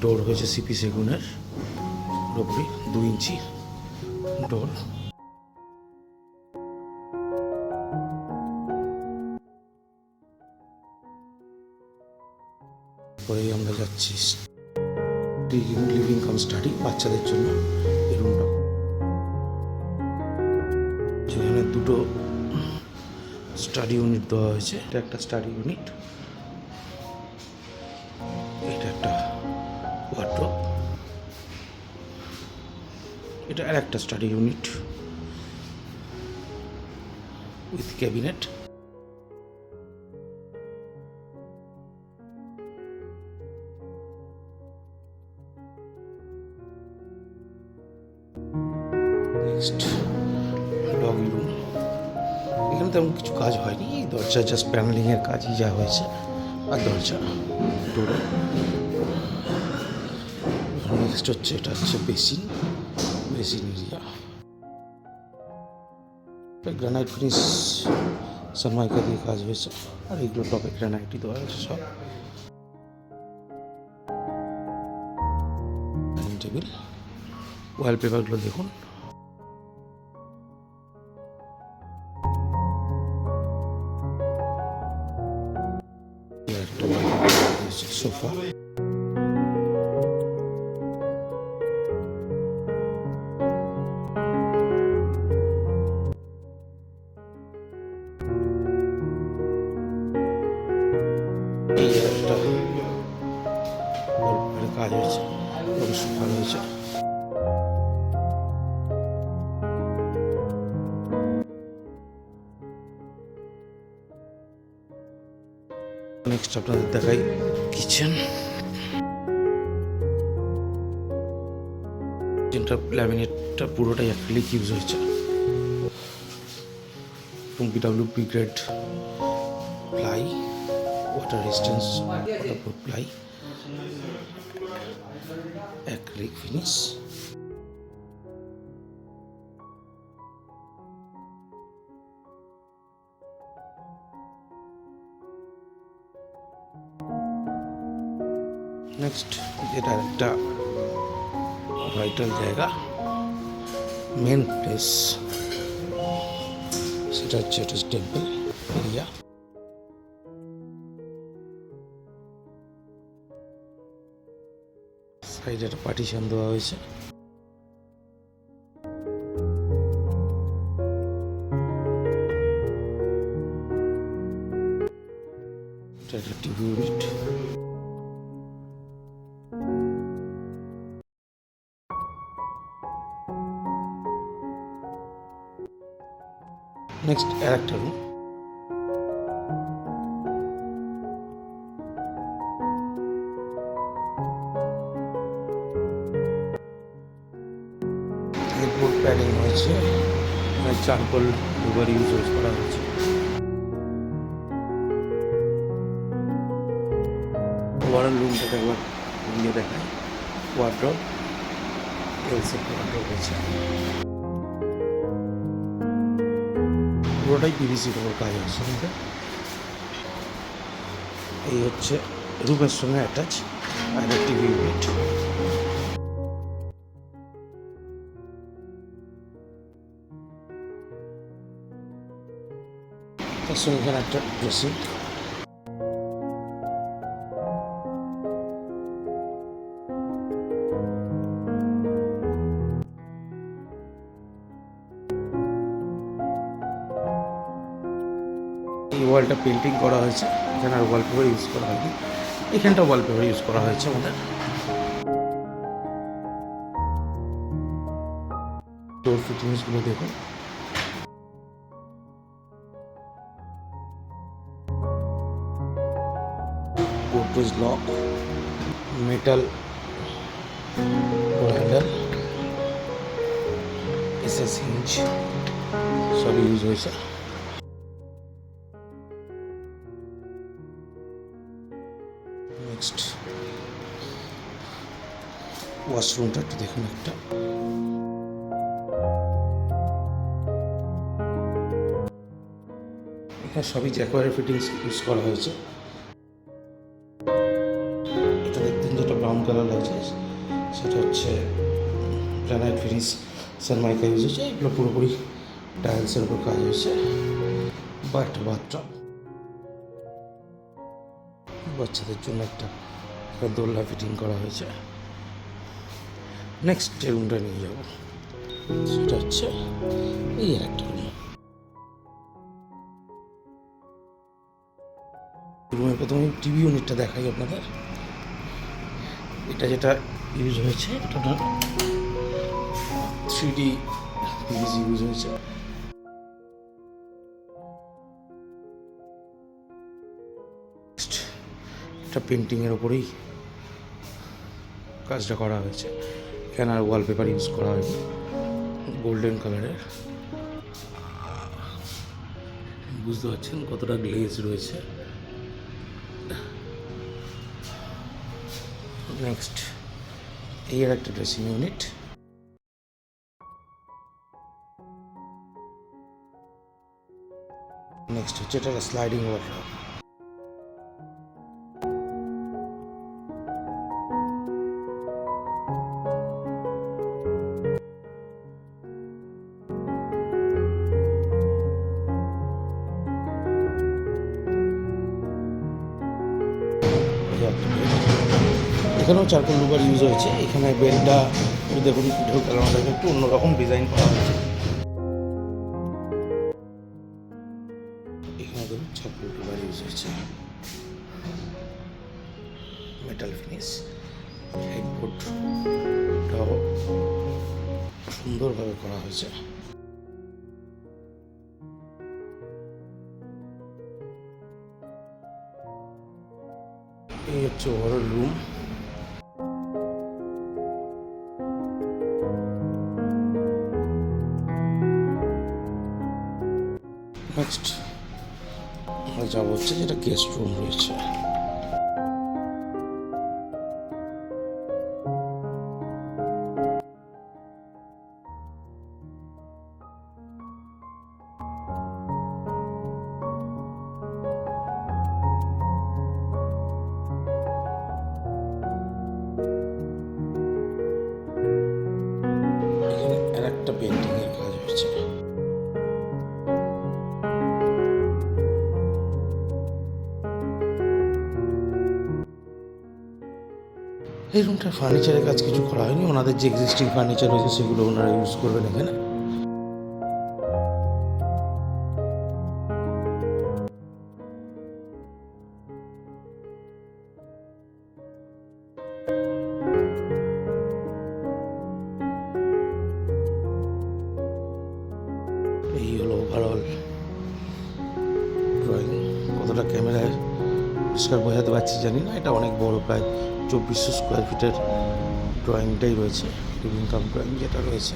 ডোর হয়েছে সিপি সেগুনের পুরোপুরি 2 ইঞ্চি ডোর। পরেই আমরা যাচ্ছি লিভিং কাম স্টাডি বাচ্চাদের জন্য। এই রুমটা যেখানে দুটো স্টাডি ইউনিট দেওয়া হয়েছে। এটা একটা স্টাডি ইউনিট, এটা একটা ওয়ার্ডরোব, এটা আর একটা study unit with cabinet. Next doggy room. এখানে তেমন কিছু কাজ হয়নি, দরজা জাস্ট প্যানেলিংয়ের কাজই যা হয়েছে, আর দরজা ডোরে। নেক্সট হচ্ছে এটা হচ্ছে বেসিন এরিয়া। গ্রানাইট ফিনিশ সনমাইকা দিয়ে কাজ হয়েছে, আর এগুলো টপে গ্রানাইটই দেওয়া হয়েছে সব। ডাইনিং টেবিল, ওয়ালপেপারগুলো দেখুন। সোফা, এই একটা কাজ হয়েছে, সোফা রয়েছে। নেক্সট আপনাদের দেখাই কিচেন। কিচেনটা ল্যামিনেটটা পুরোটাই অ্যাক্রিলিক ইউজ হয়েছে, PWP grade ply, water resistance waterproof ply, acrylic finish. Next এটা একটা ভাইটাল জায়গা, মেন প্লেস, সেটা হচ্ছে এটা টেম্পল এরিয়া। সাইডে একটা পার্টিশন দেওয়া হয়েছে। এটা একটা টিভি ইউনিট। নেক্সট আর একটা রুম, হেডবোর্ড প্যাডিং হয়েছে, চারকোল দুবার ইউজ করা হয়েছে। ওভারঅল রুমটাকে একবার ঘুরিয়ে দেখায়। ওয়ার্ডরোব, এলসেট ওয়ার্ডরোব হয়েছে, পুরোটাই পিভিসি কোনো কাজ হচ্ছে। এই হচ্ছে রুমের সঙ্গে অ্যাটাচ আর টিভি ইউনিট। তার সঙ্গে এখানে একটা ড্রেসিং। এই ওয়ালটা পেন্টিং করা হয়েছে, এখানে আর ওয়ালপেপার ইউজ করা হয়নি, এখানটা ওয়ালপেপার ইউজ করা হয়েছে আমাদের। ডোর ফিটিংসগুলো দেখুন। Godrej lock, metal handle, SS hinge সব ইউজ হয়েছে। নেক্সট ওয়াশরুমটা একটু দেখুন একটা। এখানে সবই জ্যাকোয়ার ফিটিংস ইউজ করা হয়েছে। এটা দেখতেন যেটা ব্রাউন কালার লাগছে সেটা হচ্ছে গ্রানাইট ফিনিশ সানমাইকা ইউজ হয়েছে। এগুলো পুরোপুরি টাইলসের উপর কাজ হয়েছে। বাথটব বাচ্চাদের জন্য একটা দোলনা ফিটিং করা হয়েছে। নেক্সট যে রুমটা নিয়ে যাব সেটা হচ্ছে এই একটা রুম। রুমের প্রথমে টিভি ইউনিটটা দেখাই আপনাদের। এটা যেটা ইউজ হয়েছে এটা 3D পিভিসি ইউজ হয়েছে। এটা পেন্টিংয়ের ওপরেই কাজটা করা হয়েছে। এখানে আর ওয়ালপেপার ইউজ করা হয়নি। গোল্ডেন কালারের, বুঝতে পারছেন কতটা গ্লেজ রয়েছে। নেক্সট এই আর একটা ড্রেসিং ইউনিট। নেক্সট হচ্ছে এটা স্লাইডিং ওয়ার্ডরোব। এখানেও চারকোল লুবার ইউজ হয়েছে। এখানে বেলটা দেখুন ঢেউ কালারটাকে একটু অন্যরকম ডিজাইন করা হয়েছে। এখানে দেখুন চারকোল লুবার ইউজ হয়েছে, মেটাল ফিনিশ। হেডবোর্ডটাও সুন্দরভাবে করা হয়েছে। এই হচ্ছে ওভারঅল রুম। নেক্সট আমরা যাবো হচ্ছে যেটা গেস্ট রুম রয়েছে। এখানে আর একটা পেন্টিং এর কাজ হয়েছে। এই রুমটার ফার্নিচারের কাজ কিছু করা হয়নি। ওনাদের যে এক্সিস্টিং ফার্নিচার রয়েছে সেগুলো ওনারা ইউজ করবেন এখানে। এই হলো ওভারঅল ড্রয়িং। কতটা ক্যামেরায় পরিষ্কার বোঝাতে পারছি জানি না। এটা অনেক বড়, প্রায় 2400 স্কোয়ার ফিটের ড্রয়িংটাই রয়েছে, লিভিং কাম ড্রয়িং যেটা রয়েছে।